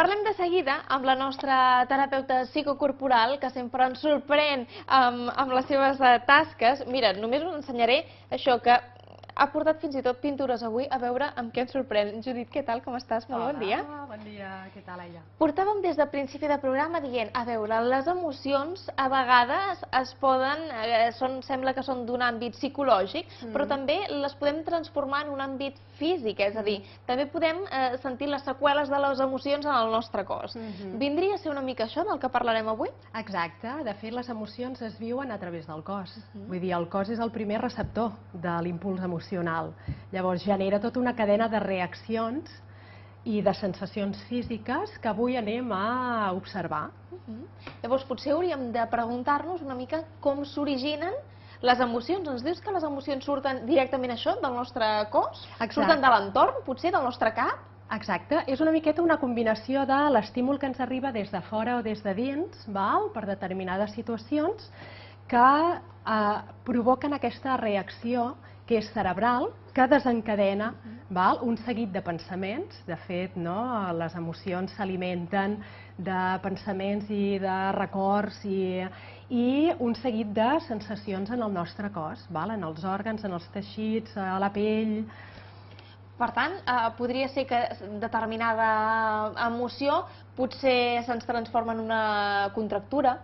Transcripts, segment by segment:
Parlem de seguida amb la nostra terapeuta psicocorporal, que sempre ens sorprèn amb les seves tasques. Mira, només us ensenyaré això, que ha portat fins i tot pintures avui, a veure amb què ens sorprèn. Judit, què tal, com estàs? Molt bon dia. Hola, bon dia, què tal, Aida? Portàvem des del principi de programa dient, a veure, les emocions a vegades es poden, sembla que són d'un àmbit psicològic, però també les podem transformar en un àmbit físic, és a dir, també podem sentir les seqüeles de les emocions en el nostre cos. Vindria a ser una mica això del que parlarem avui? Exacte, de fet les emocions es viuen a través del cos. Vull dir, el cos és el primer receptor de l'impuls emocional. Llavors genera tota una cadena de reaccions i de sensacions físiques que avui anem a observar. Llavors potser hauríem de preguntar-nos una mica com s'originen les emocions. Ens dius que les emocions surten directament això, del nostre cos? Surten de l'entorn, potser, del nostre cap? Exacte, és una miqueta una combinació de l'estímul que ens arriba des de fora o des de dins, per determinades situacions, que provoquen aquesta reacció que és cerebral, que desencadena un seguit de pensaments. De fet, les emocions s'alimenten de pensaments i de records i un seguit de sensacions en el nostre cos, en els òrgans, en els teixits, a la pell. Per tant, podria ser que determinada emoció potser se'ns transforma en una contractura,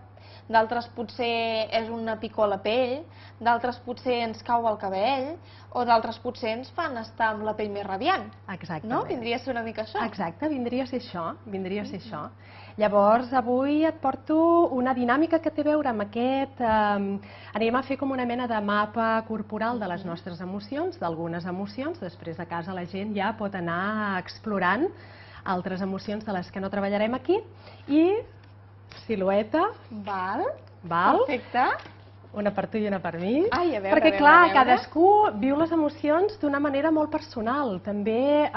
d'altres potser és una picor a la pell, d'altres potser ens cau el cabell, o d'altres potser ens fan estar amb la pell més radiant. Exactament. No? Vindria a ser una mica això. Exacte, vindria a ser això, Llavors, avui et porto una dinàmica que té a veure amb aquest... Anem a fer com una mena de mapa corporal de les nostres emocions, d'algunes emocions. Després a casa la gent ja pot anar explorant altres emocions de les que no treballarem aquí. I silueta. Val. Perfecte. Una per tu i una per mi. Ai, a veure, perquè, a veure, clar, a veure. cadascú viu les emocions d'una manera molt personal, també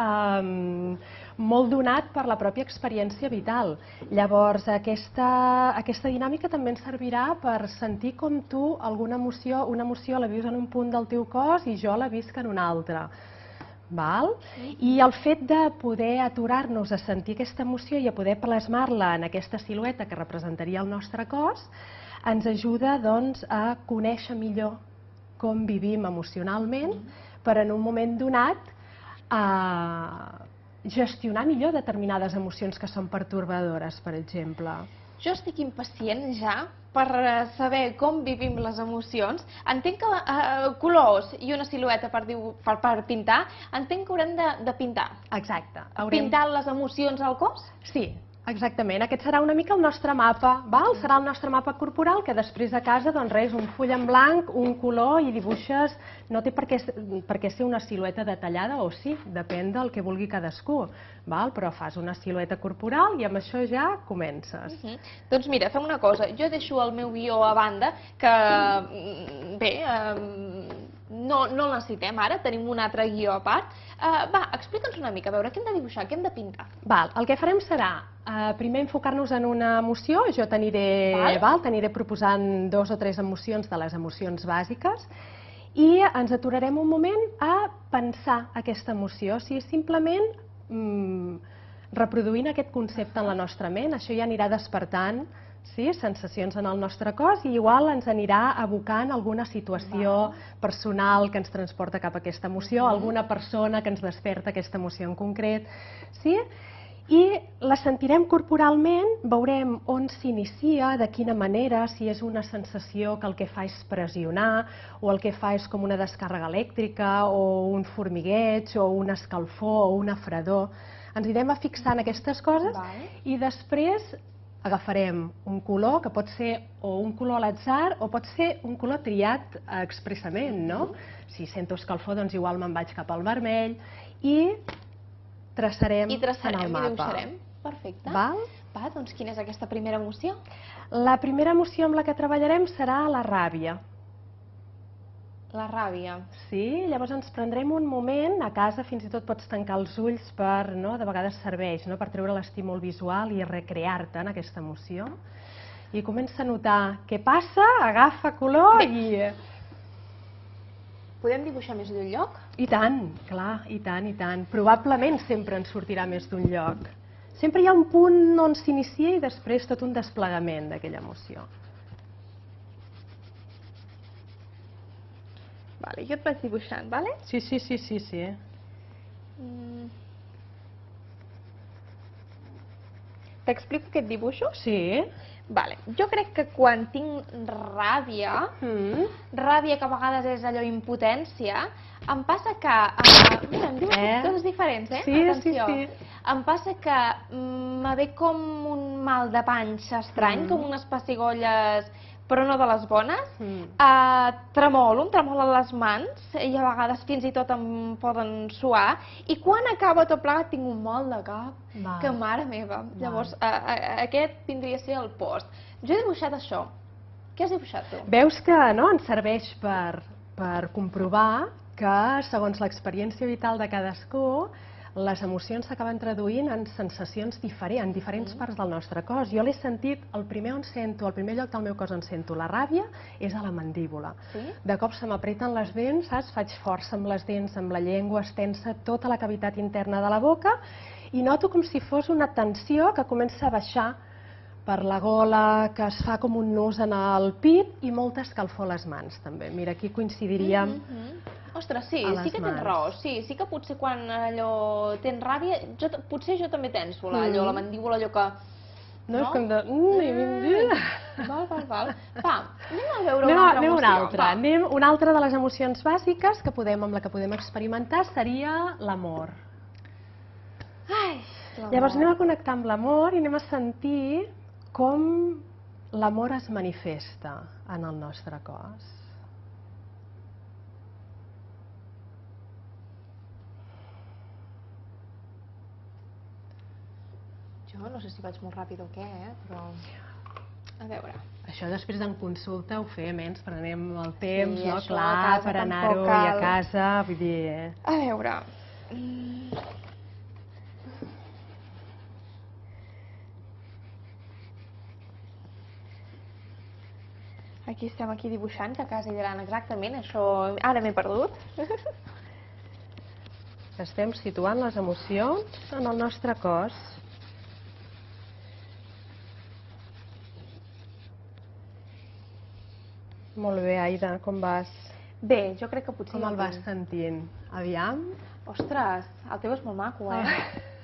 molt donat per la pròpia experiència vital. Llavors, aquesta dinàmica també ens servirà per sentir com tu una emoció la vius en un punt del teu cos i jo la visc en un altre. I el fet de poder aturar-nos a sentir aquesta emoció i a poder plasmar-la en aquesta silueta que representaria el nostre cos ens ajuda a conèixer millor com vivim emocionalment per en un moment donat gestionar millor determinades emocions que són pertorbadores, per exemple. Jo estic impacient ja per saber com vivim les emocions. Entenc que colors i una silueta per pintar, entenc que haurem de pintar. Exacte. Pintar les emocions al cos? Sí, exactament. Aquest serà una mica el nostre mapa, serà el nostre mapa corporal, que després a casa, doncs res, un full en blanc, un color i dibuixes. No té per què ser una silueta detallada, o sí, depèn del que vulgui cadascú, però fas una silueta corporal i amb això ja comences. Doncs mira, fem una cosa, jo deixo el meu guió a banda, que bé, no el necessitem ara, tenim un altre guió a part. Va, explica'ns una mica, a veure, què hem de dibuixar, què hem de pintar? El que farem serà primer enfocar-nos en una emoció. Jo t'aniré proposant 2 o 3 emocions de les emocions bàsiques i ens aturarem un moment a pensar aquesta emoció, o sigui, simplement reproduint aquest concepte en la nostra ment. Això ja anirà despertant sensacions en el nostre cos i igual ens anirà evocant alguna situació personal que ens transporta cap a aquesta emoció, alguna persona que ens desperta aquesta emoció en concret, i la sentirem corporalment, veurem on s'inicia, de quina manera, si és una sensació que el que fa és pressionar, o el que fa és com una descàrrega elèctrica, o un formigueig, o una escalfor, o una fredor. Ens anirem a fixar en aquestes coses i després agafarem un color, que pot ser o un color a l'atzar o pot ser un color triat expressament, no? Si sento escalfor, doncs igual me'n vaig cap al vermell i traçarem en el mapa. I dibuixarem. Perfecte. Va, doncs quina és aquesta primera emoció? La primera emoció amb la que treballarem serà la ràbia. La ràbia. Sí, llavors ens prendrem un moment, a casa fins i tot pots tancar els ulls per, de vegades serveix, per treure l'estímul visual i recrear-te en aquesta emoció. I comença a notar què passa, agafa color i... Podem dibuixar més d'un lloc? I tant, clar, i tant, i tant. Probablement sempre ens sortirà més d'un lloc. Sempre hi ha un punt on s'inicia i després tot un desplegament d'aquella emoció. Vale, jo et vaig dibuixant, vale? Sí, sí, sí, sí, sí. T'explico aquest dibuixo? Sí. Vale. Jo crec que quan tinc ràbia, ràbia que a vegades és allò impotència, em passa que... Mira, em diuen coses diferents, eh? Sí, Atenció. sí, sí. Em passa que me ve com un mal de panxa estrany, com unes pessigolles, però no de les bones. Tremolo, em tremolen les mans i a vegades fins i tot em poden suar. I quan acaba tot plegat tinc un mal de cap, que mare meva. Llavors, aquest vindria a ser el post. Jo he dibuixat això. Què has dibuixat tu? Veus que ens serveix per comprovar que, segons l'experiència vital de cadascú, les emocions s'acaben traduint en sensacions diferents, en diferents parts del nostre cos. Jo l'he sentit, el primer lloc del meu cos on sento la ràbia és a la mandíbula. De cop se m'apreten les dents, saps? Faig força amb les dents, amb la llengua, es tensa tota la cavitat interna de la boca i noto com si fos una tensió que comença a baixar per la gola, que es fa com un nus en el pit i molta escalfor a les mans també. Mira, aquí coincidiríem. Ostres, sí, sí que tens raó. Sí que potser quan allò tens ràbia, potser jo també tenso allò, la mandíbula, allò que... No, és com de... Val. Va, anem a veure una altra emoció. Una altra de les emocions bàsiques amb la que podem experimentar seria l'amor. Llavors anem a connectar amb l'amor i anem a sentir com l'amor es manifesta en el nostre cos. Jo no sé si vaig molt ràpid o què, però... A veure... Això després en consulta ho fem, ens prenem el temps, no? Això, Clar, per anar-ho i a casa, vull dir... A veure... Aquí estem dibuixant, que a casa hi diran exactament, això... Ara m'he perdut. Estem situant les emocions en el nostre cos. Molt bé, Aida, com vas? Bé, jo crec que potser... Com el vas sentint? Aviam? Ostres, el teu és molt maco,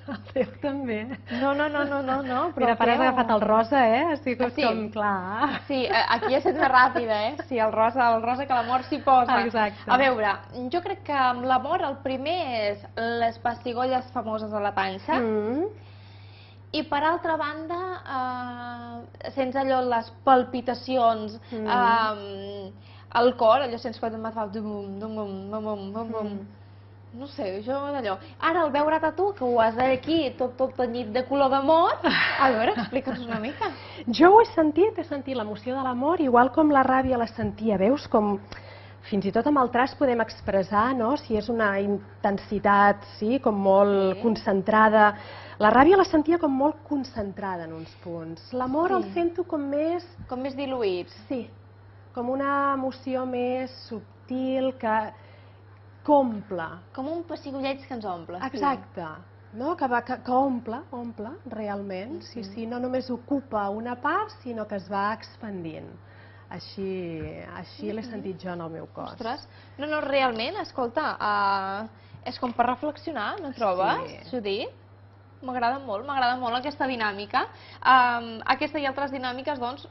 El teu també. No, Mira, per has agafat el rosa, Estic com clar. Sí, aquí he estat més ràpida, Sí, el rosa que l'amor s'hi posa. Exacte. A veure, jo crec que amb l'amor el primer és les pessigolles famoses a la panxa. I per altra banda, sents allò les palpitacions, el cor, allò sents quan et fa dum-bum, no sé, jo d'allò. Ara, al veure't a tu, que ho has aquí tot tenyit de color d'amor, a veure, explica'ns una mica. Jo ho he sentit l'emoció de l'amor, igual com la ràbia la sentia, veus com... Fins i tot amb el traç podem expressar, no?, si és una intensitat, sí, com molt concentrada. La ràbia la sentia com molt concentrada en uns punts. L'amor el sento com més... Com més diluït. Sí, com una emoció més subtil que omple. Com un pessigolleig que ens omple. Exacte. No? Que omple realment. Sí, no només ocupa una part, sinó que es va expandint. Així l'he sentit jo en el meu cos. Ostres, no, realment, escolta, és com per reflexionar, no trobes, Judit? M'agrada molt aquesta dinàmica. Aquesta i altres dinàmiques, doncs,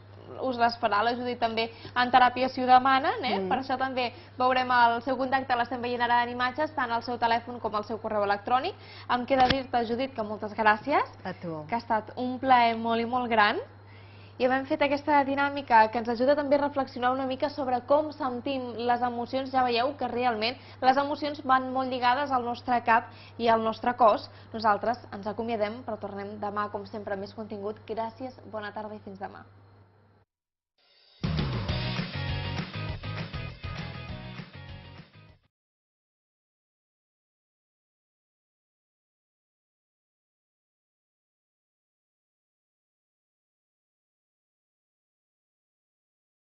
us les farà la Judit també en teràpia si ho demanen, per això també veurem el seu contacte, l'estem veient ara en imatges, tant al seu telèfon com al seu correu electrònic. Em queda dir-te, Judit, que moltes gràcies, a tu, que ha estat un plaer molt i molt gran. I hem fet aquesta dinàmica que ens ajuda també a reflexionar una mica sobre com sentim les emocions. Ja veieu que realment les emocions van molt lligades al nostre cap i al nostre cos. Nosaltres ens acomiadem, però tornem demà, com sempre, amb més contingut. Gràcies, bona tarda i fins demà.